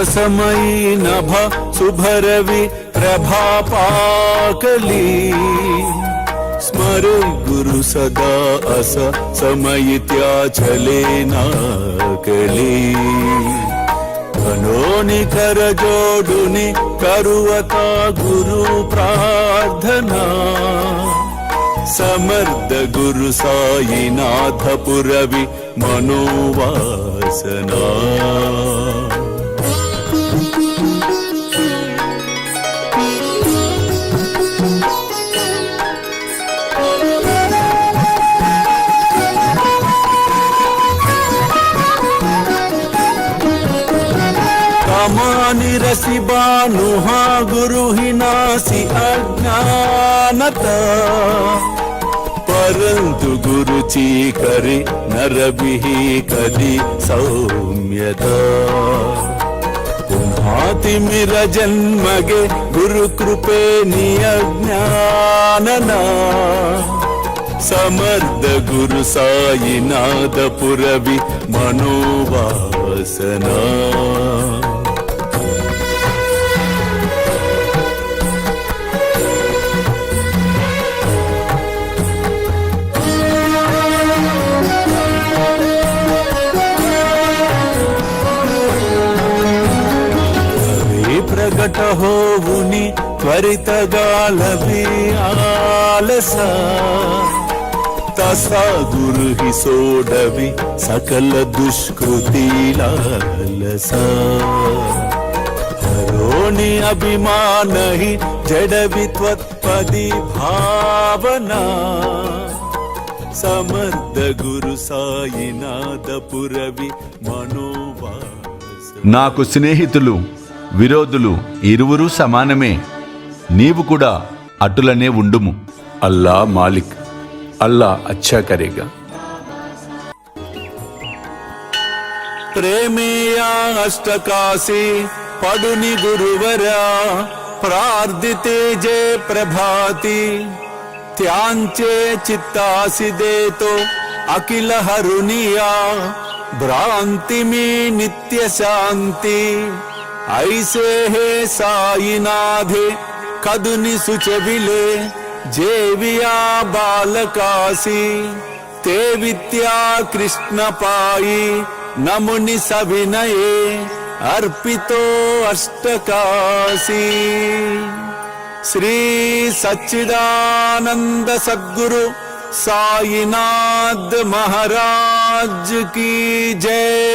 समयी नभ शुभरवि प्रभापाकली स्मरे गुरु सदा अस समयित्या चले नाकली कनोनि कर जोडुनि करुवता गुरु प्रार्थना समर्थ गुरु साईनाथ पुरवि मनोवासना रसी बानुहा गुरु ही नासी अज्ञानता परंतु गुरु ची करे नरबिही कदी सौम्यता पुन्हाति मिर जन्मगे गुरु कृपे नियज्ञानना समर्थ गुरु साईनाथ पुरवि मनोवासना प्रगट होवुनि त्वरित गालभि आलस तसा गुरु ही सोडवि सकल दुष्कृति लालस हरोनि अभिमान ही जडवि त्वत्पदि भावना समर्थ गुरु साईनाथ पुरवि मनोवासना నాకు స్నేహితులు విరోధులు ఇరువురు సమానమే, నీవు కూడా అటులనే ఉండుము. అల్లా మాలిక్, అల్లా అచ్చా కరేగా. ప్రేమేయా అష్టకాశి పడుని గురువరా ప్రార్థితే జే ప్రభాతి త్యాంచే చిత్తాసి దేతో అఖిల హరునియా భ్రాంతి మీ నిత్య శాంతి ऐसे हे साईनाथे कदुनि सुचविले जेविया बालकासी ते विद्या कृष्ण पाई नमुनि सविनये अर्पितो अष्टकासी श्री सच्चिदानंद सद्गुरु साईनाथ महाराज की जय।